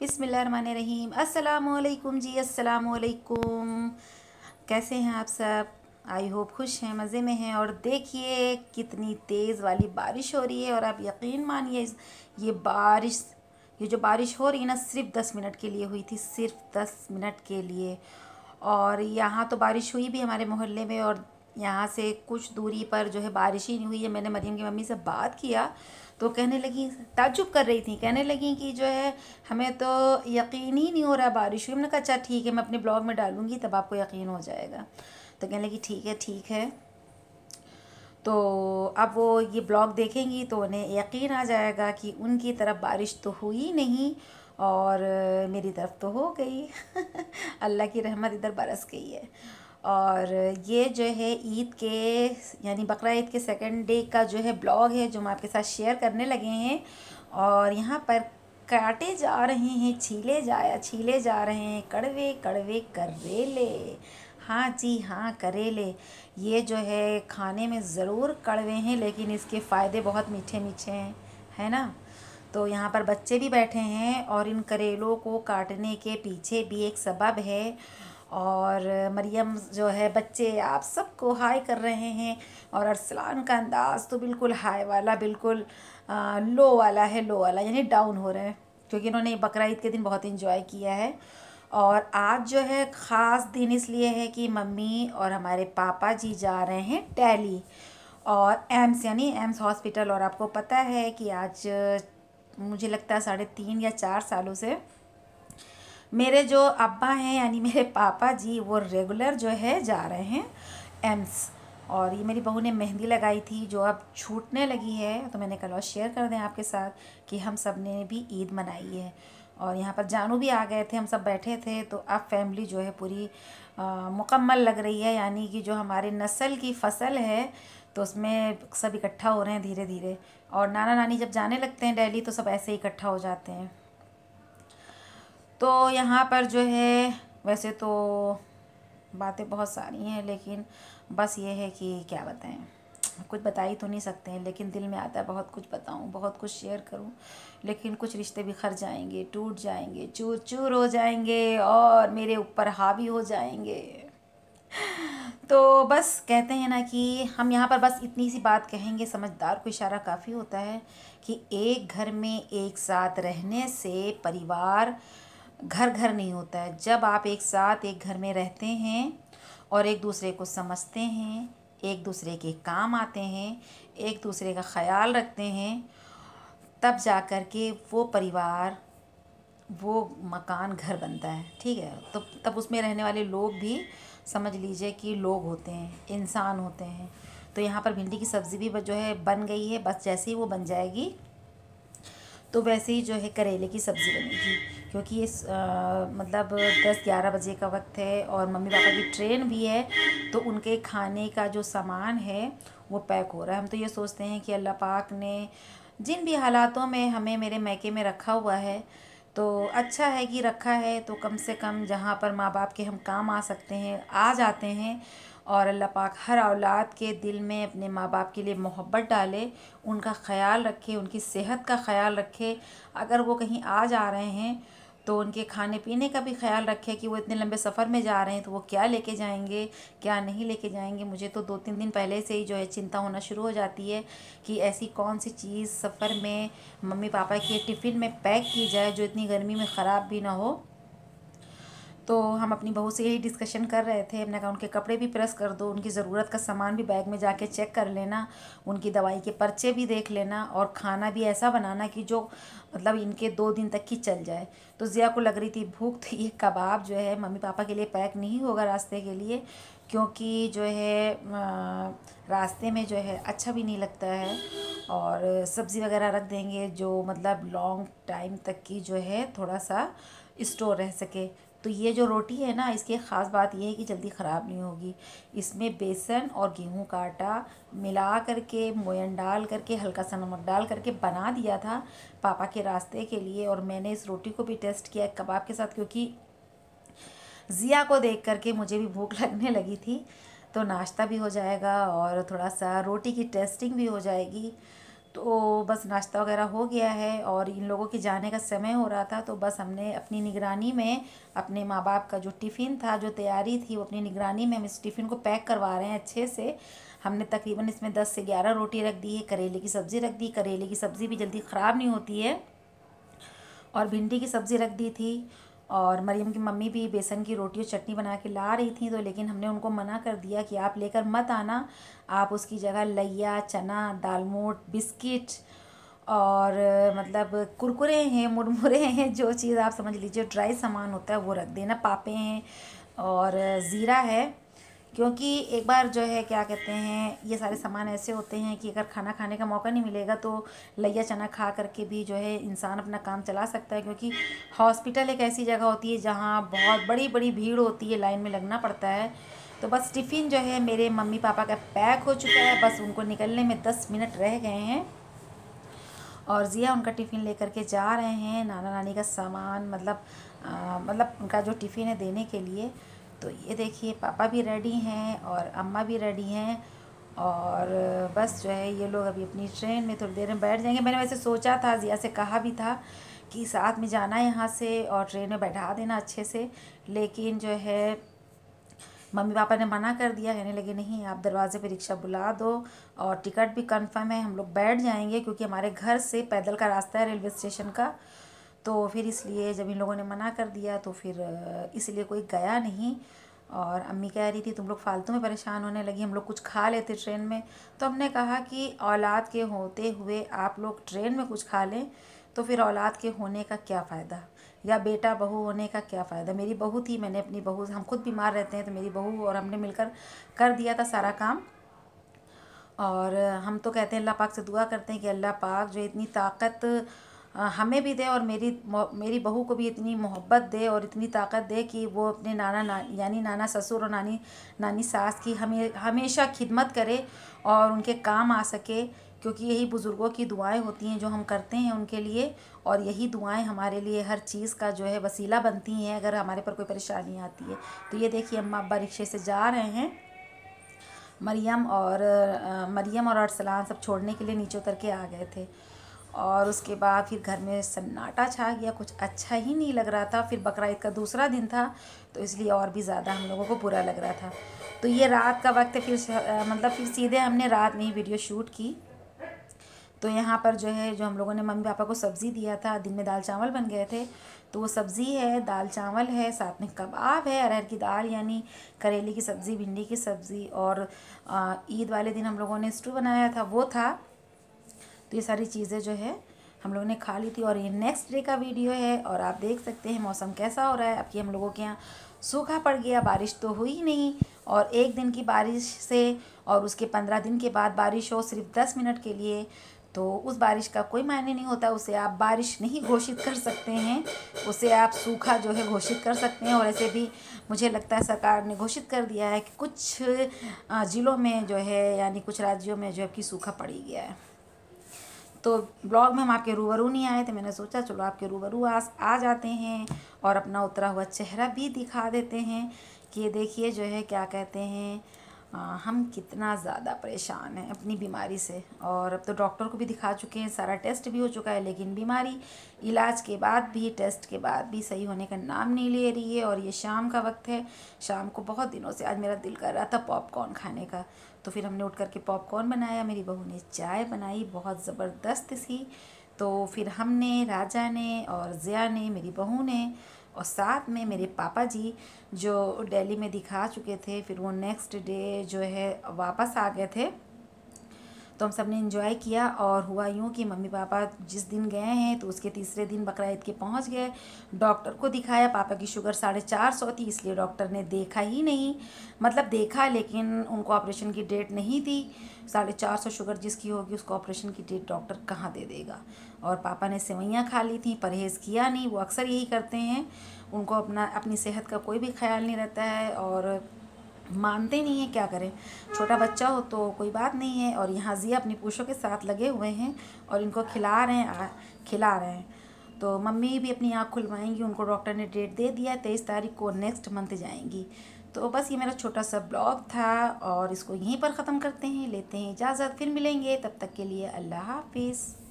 बिस्मिल्लाहिर्रहमानिर्रहीम। अस्सलामुअलैकुम जी, अस्सलामुअलैकुम। कैसे हैं आप सब? आई होप खुश हैं, मज़े में हैं। और देखिए कितनी तेज़ वाली बारिश हो रही है। और आप यकीन मानिए ये जो बारिश हो रही है ना, सिर्फ 10 मिनट के लिए हुई थी, सिर्फ 10 मिनट के लिए। और यहाँ तो बारिश हुई भी हमारे मोहल्ले में, और यहाँ से कुछ दूरी पर जो है बारिश ही नहीं हुई है। मैंने मरीम की मम्मी से बात किया तो कहने लगी, ताज्जुब कर रही थी, कहने लगी कि जो है हमें तो यकीन ही नहीं हो रहा बारिश हुई। हमने कहा अच्छा ठीक है, मैं अपने ब्लॉग में डालूंगी तब आपको यकीन हो जाएगा। तो कहने लगी ठीक है ठीक है। तो अब वो ये ब्लॉग देखेंगी तो उन्हें यकीन आ जाएगा कि उनकी तरफ बारिश तो हुई नहीं और मेरी तरफ तो हो गई। अल्लाह की रहमत इधर बरस गई है। और ये जो है ईद के यानी बकरा ईद के सेकंड डे का जो है ब्लॉग है, जो हम आपके साथ शेयर करने लगे हैं। और यहाँ पर काटे जा रहे हैं, छीले जा रहे हैं कड़वे कड़वे करेले। हाँ जी हाँ, करेले। ये जो है खाने में ज़रूर कड़वे हैं, लेकिन इसके फ़ायदे बहुत मीठे मीठे हैं, है ना। तो यहाँ पर बच्चे भी बैठे हैं और इन करेलों को काटने के पीछे भी एक सबब है। और मरियम जो है, बच्चे आप सबको हाय कर रहे हैं। और अरसलान का अंदाज़ तो बिल्कुल हाय वाला, बिल्कुल लो वाला है, लो वाला यानी डाउन हो रहे हैं, क्योंकि इन्होंने बकरा ईद के दिन बहुत इंजॉय किया है। और आज जो है ख़ास दिन इसलिए है कि मम्मी और हमारे पापा जी जा रहे हैं दिल्ली और एम्स यानी एम्स हॉस्पिटल। और आपको पता है कि आज मुझे लगता है 3.5 या 4 सालों से मेरे जो अब्बा हैं यानी मेरे पापा जी, वो रेगुलर जो है जा रहे हैं एम्स। और ये मेरी बहू ने मेहंदी लगाई थी जो अब छूटने लगी है, तो मैंने कहा शेयर कर दें आपके साथ कि हम सब ने भी ईद मनाई है। और यहाँ पर जानू भी आ गए थे, हम सब बैठे थे। तो अब फैमिली जो है पूरी मुकम्मल लग रही है, यानी कि जो हमारे नस्ल की फ़सल है तो उसमें सब इकट्ठा हो रहे हैं धीरे धीरे। और नाना नानी जब जाने लगते हैं दिल्ली तो सब ऐसे ही इकट्ठा हो जाते हैं। तो यहाँ पर जो है वैसे तो बातें बहुत सारी हैं, लेकिन बस ये है कि क्या बताएं, कुछ बता ही तो नहीं सकते हैं, लेकिन दिल में आता है बहुत कुछ बताऊं, बहुत कुछ शेयर करूं। लेकिन कुछ रिश्ते बिखर जाएंगे, टूट जाएंगे, चूर चूर हो जाएंगे और मेरे ऊपर हावी हो जाएंगे। तो बस कहते हैं ना कि हम यहाँ पर बस इतनी सी बात कहेंगे, समझदार को इशारा काफ़ी होता है कि एक घर में एक साथ रहने से परिवार घर घर नहीं होता है। जब आप एक साथ एक घर में रहते हैं और एक दूसरे को समझते हैं, एक दूसरे के काम आते हैं, एक दूसरे का ख्याल रखते हैं, तब जा कर के वो परिवार, वो मकान घर बनता है। ठीक है, तो तब उसमें रहने वाले लोग भी समझ लीजिए कि लोग होते हैं, इंसान होते हैं। तो यहाँ पर भिंडी की सब्ज़ी भी जो है बन गई है, बस जैसे ही वो बन जाएगी तो वैसे ही जो है करेले की सब्ज़ी बनेगी, क्योंकि ये मतलब 10-11 बजे का वक्त है और मम्मी पापा की ट्रेन भी है। तो उनके खाने का जो सामान है वो पैक हो रहा है। हम तो ये सोचते हैं कि अल्लाह पाक ने जिन भी हालातों में हमें मेरे मैके में रखा हुआ है, तो अच्छा है कि रखा है, तो कम से कम जहाँ पर माँ बाप के हम काम आ सकते हैं आ जाते हैं। और अल्लाह पाक हर औलाद के दिल में अपने माँ बाप के लिए मोहब्बत डाले, उनका ख़याल रखे, उनकी सेहत का ख़याल रखे। अगर वो कहीं आ जा रहे हैं तो उनके खाने पीने का भी ख्याल रखें कि वो इतने लंबे सफ़र में जा रहे हैं तो वो क्या लेके जाएंगे, क्या नहीं लेके जाएंगे। मुझे तो 2-3 दिन पहले से ही जो है चिंता होना शुरू हो जाती है कि ऐसी कौन सी चीज़ सफ़र में मम्मी पापा के टिफ़िन में पैक की जाए जो इतनी गर्मी में ख़राब भी ना हो। तो हम अपनी बहू से यही डिस्कशन कर रहे थे। हमने कहा उनके कपड़े भी प्रेस कर दो, उनकी ज़रूरत का सामान भी बैग में जाके चेक कर लेना, उनकी दवाई के पर्चे भी देख लेना, और खाना भी ऐसा बनाना कि जो मतलब इनके 2 दिन तक की चल जाए। तो ज़िया को लग रही थी भूख, तो ये कबाब जो है मम्मी पापा के लिए पैक नहीं होगा रास्ते के लिए, क्योंकि जो है रास्ते में जो है अच्छा भी नहीं लगता है। और सब्ज़ी वगैरह रख देंगे जो मतलब लॉन्ग टाइम तक की जो है थोड़ा सा स्टोर रह सके। तो ये जो रोटी है ना, इसकी ख़ास बात ये है कि जल्दी ख़राब नहीं होगी। इसमें बेसन और गेहूं का आटा मिला करके, मोयन डाल करके, हल्का सा नमक डाल करके बना दिया था पापा के रास्ते के लिए। और मैंने इस रोटी को भी टेस्ट किया कबाब के साथ, क्योंकि ज़िया को देख करके मुझे भी भूख लगने लगी थी। तो नाश्ता भी हो जाएगा और थोड़ा सा रोटी की टेस्टिंग भी हो जाएगी। तो बस नाश्ता वगैरह हो गया है और इन लोगों के जाने का समय हो रहा था, तो बस हमने अपनी निगरानी में अपने माँ बाप का जो टिफ़िन था, जो तैयारी थी, वो अपनी निगरानी में हम इस टिफ़िन को पैक करवा रहे हैं अच्छे से। हमने तकरीबन इसमें 10 से 11 रोटी रख दी है, करेले की सब्ज़ी रख दी, करेले की सब्ज़ी भी जल्दी ख़राब नहीं होती है, और भिंडी की सब्ज़ी रख दी थी। और मरियम की मम्मी भी बेसन की रोटी और चटनी बना के ला रही थी, तो लेकिन हमने उनको मना कर दिया कि आप लेकर मत आना, आप उसकी जगह लैया, चना, दालमोट, बिस्किट और मतलब कुरकुरे हैं, मुरमुरे हैं, जो चीज़ आप समझ लीजिए ड्राई सामान होता है वो रख देना, पापे हैं और ज़ीरा है। क्योंकि एक बार जो है क्या कहते हैं, ये सारे सामान ऐसे होते हैं कि अगर खाना खाने का मौका नहीं मिलेगा तो लैया चना खा करके भी जो है इंसान अपना काम चला सकता है। क्योंकि हॉस्पिटल एक ऐसी जगह होती है जहाँ बहुत बड़ी बड़ी भीड़ होती है, लाइन में लगना पड़ता है। तो बस टिफ़िन जो है मेरे मम्मी पापा का पैक हो चुका है, बस उनको निकलने में 10 मिनट रह गए हैं। और ज़िया उनका टिफ़िन लेकर के जा रहे हैं, नाना नानी का सामान मतलब उनका जो टिफ़िन है देने के लिए। तो ये देखिए पापा भी रेडी हैं और अम्मा भी रेडी हैं, और बस जो है ये लोग अभी अपनी ट्रेन में थोड़ी देर में बैठ जाएंगे। मैंने वैसे सोचा था, ज़िया से कहा भी था कि साथ में जाना है यहाँ से और ट्रेन में बैठा देना अच्छे से, लेकिन जो है मम्मी पापा ने मना कर दिया, कहने लगे नहीं आप दरवाज़े पे रिक्शा बुला दो, और टिकट भी कंफर्म है, हम लोग बैठ जाएंगे क्योंकि हमारे घर से पैदल का रास्ता है रेलवे स्टेशन का। तो फिर इसलिए जब इन लोगों ने मना कर दिया तो फिर इसलिए कोई गया नहीं। और अम्मी कह रही थी तुम लोग फालतू में परेशान होने लगी, हम लोग कुछ खा लेते ट्रेन में। तो हमने कहा कि औलाद के होते हुए आप लोग ट्रेन में कुछ खा लें तो फिर औलाद के होने का क्या फ़ायदा, या बेटा बहू होने का क्या फ़ायदा। मेरी बहू थी, मैंने अपनी बहू, हम खुद बीमार रहते हैं तो मेरी बहू और हमने मिलकर कर दिया था सारा काम। और हम तो कहते हैं अल्लाह पाक से दुआ करते हैं कि अल्लाह पाक जो इतनी ताकत हमें भी दे और मेरी बहू को भी इतनी मोहब्बत दे और इतनी ताकत दे कि वो अपने यानी नाना ससुर और नानी सास की हमेशा खिदमत करे और उनके काम आ सके। क्योंकि यही बुज़ुर्गों की दुआएं होती हैं जो हम करते हैं उनके लिए, और यही दुआएं हमारे लिए हर चीज़ का जो है वसीला बनती हैं अगर हमारे पर कोई परेशानी आती है। तो ये देखिए अम्मा अब्बा रिक्शे से जा रहे हैं, मरियम और अरसलान सब छोड़ने के लिए नीचे उतर के आ गए थे। और उसके बाद फिर घर में सन्नाटा छा गया, कुछ अच्छा ही नहीं लग रहा था। फिर बकरा ईद का दूसरा दिन था तो इसलिए और भी ज़्यादा हम लोगों को बुरा लग रहा था। तो ये रात का वक्त है, फिर सीधे हमने रात में ही वीडियो शूट की। तो यहाँ पर जो है जो हम लोगों ने मम्मी पापा को सब्ज़ी दिया था, दिन में दाल चावल बन गए थे, तो वो सब्ज़ी है, दाल चावल है, साथ में कबाब है, अरहर की दाल यानी करेले की सब्ज़ी, भिंडी की सब्ज़ी, और ईद वाले दिन हम लोगों ने स्टू बनाया था वो था। तो ये सारी चीज़ें जो है हम लोगों ने खा ली थी। और ये नेक्स्ट डे का वीडियो है और आप देख सकते हैं मौसम कैसा हो रहा है। अब कि हम लोगों के यहाँ सूखा पड़ गया, बारिश तो हुई नहीं, और एक दिन की बारिश से और उसके 15 दिन के बाद बारिश हो सिर्फ 10 मिनट के लिए, तो उस बारिश का कोई मायने नहीं होता। उसे आप बारिश नहीं घोषित कर सकते हैं, उसे आप सूखा जो है घोषित कर सकते हैं। और ऐसे भी मुझे लगता है सरकार ने घोषित कर दिया है कि कुछ ज़िलों में जो है यानी कुछ राज्यों में जो है कि सूखा पड़ ही गया है। तो ब्लॉग में हम आपके रूबरू नहीं आए थे, मैंने सोचा चलो आपके रूबरू आ जाते हैं और अपना उतरा हुआ चेहरा भी दिखा देते हैं कि ये देखिए जो है क्या कहते हैं हम कितना ज़्यादा परेशान हैं अपनी बीमारी से। और अब तो डॉक्टर को भी दिखा चुके हैं, सारा टेस्ट भी हो चुका है, लेकिन बीमारी इलाज के बाद भी, टेस्ट के बाद भी सही होने का नाम नहीं ले रही है। और ये शाम का वक्त है, शाम को बहुत दिनों से आज मेरा दिल कर रहा था पॉपकॉर्न खाने का, तो फिर हमने उठ करके पॉपकॉर्न बनाया, मेरी बहू ने चाय बनाई बहुत ज़बरदस्त सी। तो फिर हमने, राजा ने और ज़िया ने, मेरी बहू ने, और साथ में मेरे पापा जी जो दिल्ली में दिखा चुके थे, फिर वो नेक्स्ट डे जो है वापस आ गए थे। तो हम सब ने एंजॉय किया। और हुआ यूँ कि मम्मी पापा जिस दिन गए हैं तो उसके तीसरे दिन बकरा ईद के पहुँच गए, डॉक्टर को दिखाया। पापा की शुगर 450 थी, इसलिए डॉक्टर ने देखा ही नहीं, मतलब देखा लेकिन उनको ऑपरेशन की डेट नहीं दी। 450 शुगर जिसकी होगी उसको ऑपरेशन की डेट डॉक्टर कहाँ दे देगा। और पापा ने सेवइयाँ खा ली थी, परहेज़ किया नहीं, वो अक्सर यही करते हैं, उनको अपनी सेहत का कोई भी ख्याल नहीं रहता है और मानते नहीं हैं, क्या करें। छोटा बच्चा हो तो कोई बात नहीं है। और यहाँ ज़िया अपनी पूछों के साथ लगे हुए हैं और इनको खिला रहे हैं। तो मम्मी भी अपनी आँख खुलवाएंगी, उनको डॉक्टर ने डेट दे दिया 23 तारीख को, नेक्स्ट मंथ जाएंगी। तो बस ये मेरा छोटा सा ब्लॉग था और इसको यहीं पर ख़त्म करते हैं, लेते हैं इजाज़त, फिर मिलेंगे, तब तक के लिए अल्लाह हाफिज़।